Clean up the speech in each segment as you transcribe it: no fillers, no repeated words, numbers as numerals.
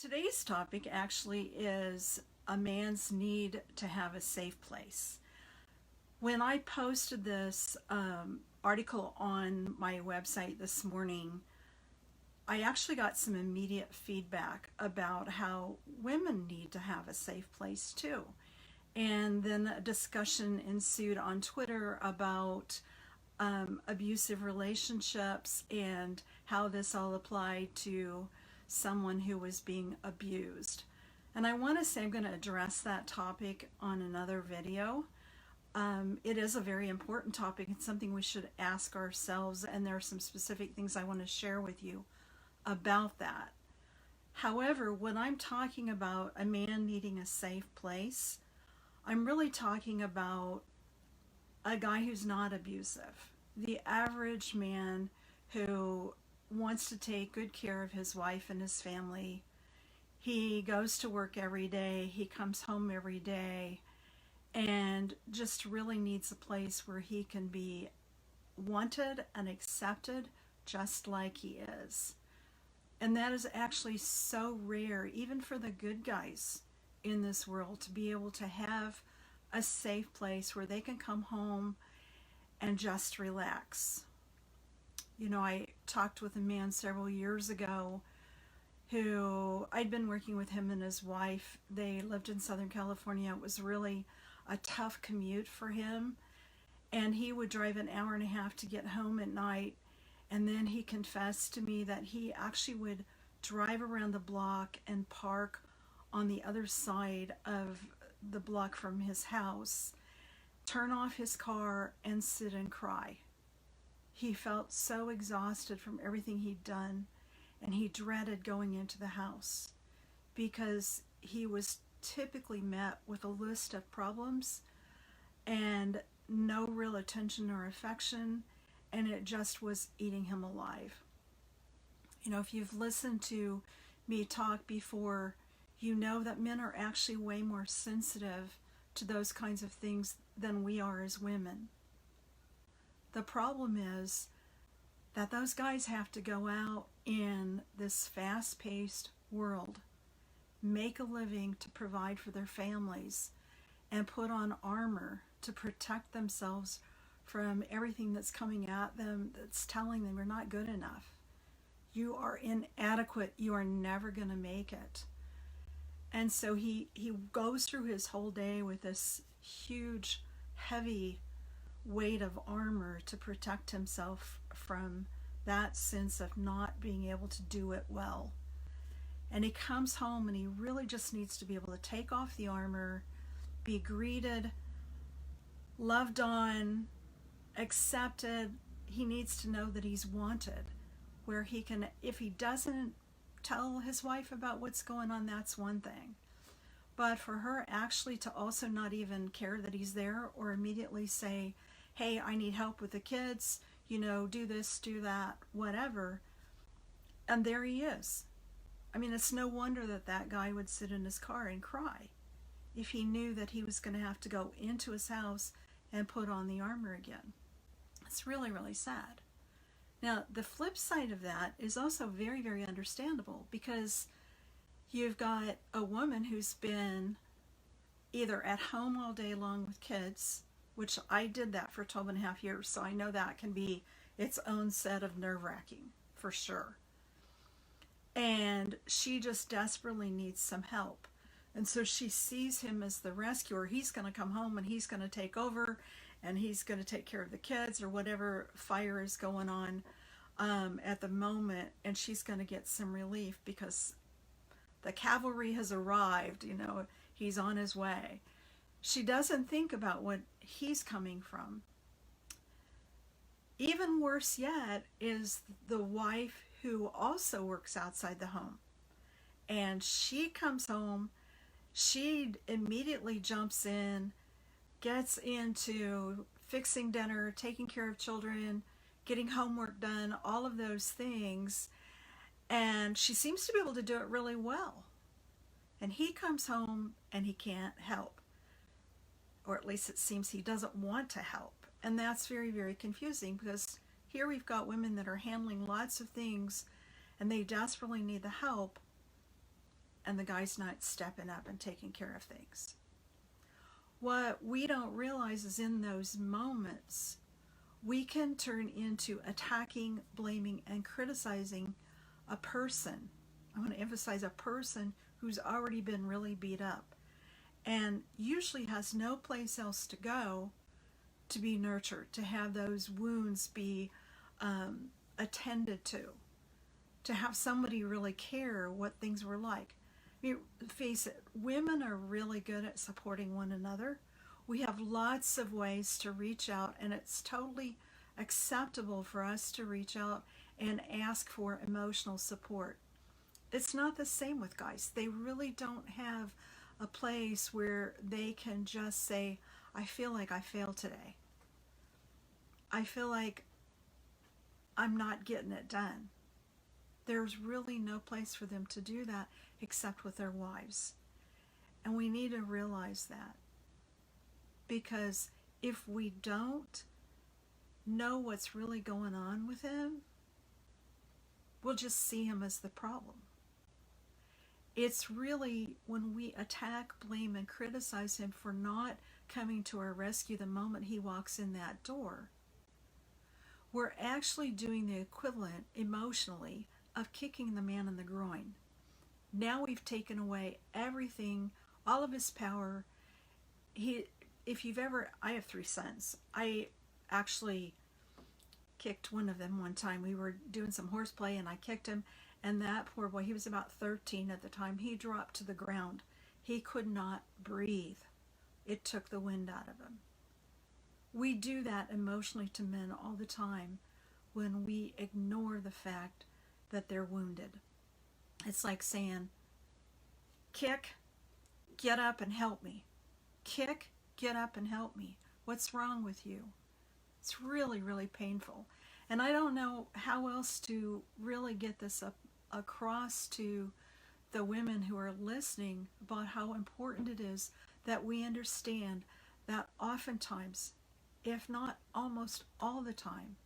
Today's topic actually is a man's need to have a safe place. When I posted this article on my website this morning, I actually got some immediate feedback about how women need to have a safe place too. And then a discussion ensued on Twitter about abusive relationships and how this all applied to someone who was being abused. And I want to say I'm going to address that topic on another video. It is a very important topic. It's something we should ask ourselves, and there are some specific things I want to share with you about that. However, when I'm talking about a man needing a safe place, I'm really talking about a guy who's not abusive. The average man who wants to take good care of his wife and his family. He goes to work every day, he comes home every day, and just really needs a place where he can be wanted and accepted just like he is. And that is actually so rare, even for the good guys in this world, to be able to have a safe place where they can come home and just relax. You know, I talked with a man several years ago who I'd been working with him and his wife. They lived in Southern California. It was really a tough commute for him. And he would drive an hour and a half to get home at night. And then he confessed to me that he actually would drive around the block and park on the other side of the block from his house, turn off his car, and sit and cry. He felt so exhausted from everything he'd done, and he dreaded going into the house because he was typically met with a list of problems and no real attention or affection, and it just was eating him alive. You know, if you've listened to me talk before, you know that men are actually way more sensitive to those kinds of things than we are as women. The problem is that those guys have to go out in this fast-paced world, make a living to provide for their families, and put on armor to protect themselves from everything that's coming at them that's telling them you're not good enough. You are inadequate. You are never going to make it. And so he goes through his whole day with this huge, heavy weight of armor to protect himself from that sense of not being able to do it well. And he comes home and he really just needs to be able to take off the armor, be greeted, loved on, accepted. He needs to know that he's wanted, where he can, if he doesn't tell his wife about what's going on, that's one thing. But for her actually to also not even care that he's there or immediately say, hey, I need help with the kids, you know, do this, do that, whatever. And there he is. I mean, it's no wonder that that guy would sit in his car and cry if he knew that he was going to have to go into his house and put on the armor again. It's really, really sad. Now, the flip side of that is also very, very understandable, because you've got a woman who's been either at home all day long with kids, which I did that for 12 and a half years, so I know that can be its own set of nerve-wracking, for sure. And she just desperately needs some help. And so she sees him as the rescuer. He's going to come home and he's going to take over, and he's going to take care of the kids or whatever fire is going on at the moment, and she's going to get some relief because the cavalry has arrived, you know, he's on his way. She doesn't think about what he's coming from. Even worse yet is the wife who also works outside the home. And she comes home, she immediately jumps in, gets into fixing dinner, taking care of children, getting homework done, all of those things. And she seems to be able to do it really well. And he comes home and he can't help. Or at least it seems he doesn't want to help. And that's very, very confusing, because here we've got women that are handling lots of things and they desperately need the help. and the guy's not stepping up and taking care of things. What we don't realize is in those moments, we can turn into attacking, blaming, and criticizing a person. I want to emphasize a person who's already been really beat up and usually has no place else to go to be nurtured, to have those wounds be attended to have somebody really care what things were like. I mean, face it, women are really good at supporting one another. We have lots of ways to reach out, and it's totally acceptable for us to reach out and ask for emotional support. It's not the same with guys. They really don't have a place where they can just say, I feel like I failed today. I feel like I'm not getting it done. There's really no place for them to do that except with their wives. And we need to realize that. Because if we don't know what's really going on with him, we'll just see him as the problem. It's really when we attack, blame, and criticize him for not coming to our rescue the moment he walks in that door, we're actually doing the equivalent emotionally of kicking the man in the groin. Now we've taken away everything, all of his power. I have 3 sons. I actually kicked one of them one time. We were doing some horseplay and I kicked him, and that poor boy, he was about 13 at the time, he dropped to the ground. He could not breathe. It took the wind out of him. We do that emotionally to men all the time when we ignore the fact that they're wounded. It's like saying, kick, get up and help me. Kick, get up and help me. What's wrong with you? It's really, really painful. And I don't know how else to really get this across to the women who are listening about how important it is that we understand that oftentimes, if not almost all the time,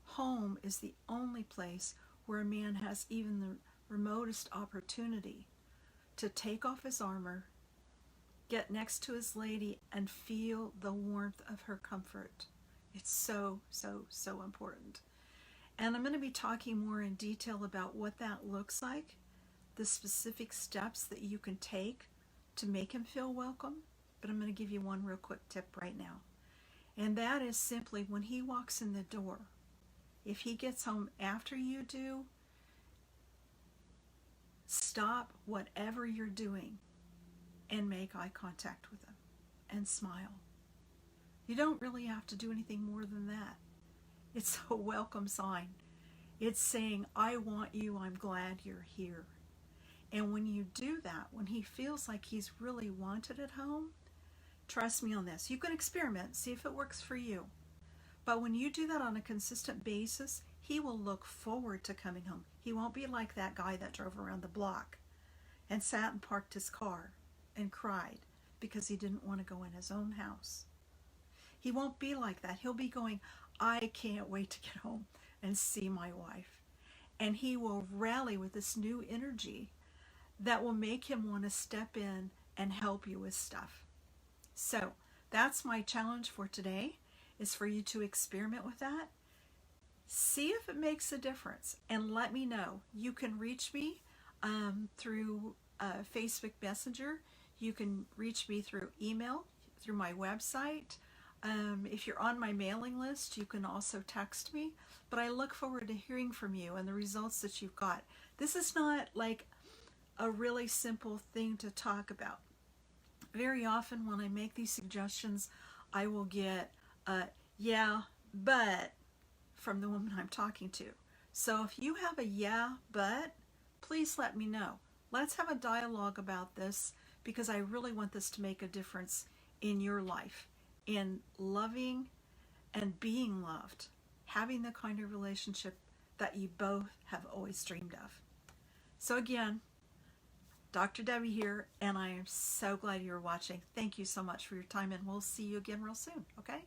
home is the only place where a man has even the remotest opportunity to take off his armor, get next to his lady, and feel the warmth of her comfort. It's so, so, so important. And I'm going to be talking more in detail about what that looks like, the specific steps that you can take to make him feel welcome. But I'm going to give you one real quick tip right now. And that is simply when he walks in the door, if he gets home after you do, stop whatever you're doing and make eye contact with him and smile. You don't really have to do anything more than that. It's a welcome sign. It's saying, I want you, I'm glad you're here. And when you do that, when he feels like he's really wanted at home, trust me on this. You can experiment, see if it works for you. But when you do that on a consistent basis, he will look forward to coming home. He won't be like that guy that drove around the block and sat and parked his car and cried because he didn't want to go in his own house. He won't be like that. He'll be going, I can't wait to get home and see my wife. And he will rally with this new energy that will make him want to step in and help you with stuff. So that's my challenge for today, is for you to experiment with that. See if it makes a difference and let me know. You can reach me through Facebook Messenger. You can reach me through email, through my website. If you're on my mailing list, you can also text me. But I look forward to hearing from you and the results that you've got. This is not like a really simple thing to talk about. Very often when I make these suggestions, I will get yeah, but from the woman I'm talking to. So if you have a yeah, but, please let me know. Let's have a dialogue about this, because I really want this to make a difference in your life, in loving and being loved, having the kind of relationship that you both have always dreamed of. So again, Dr. Debbie here, and I am so glad you're watching. Thank you so much for your time, and we'll see you again real soon, okay?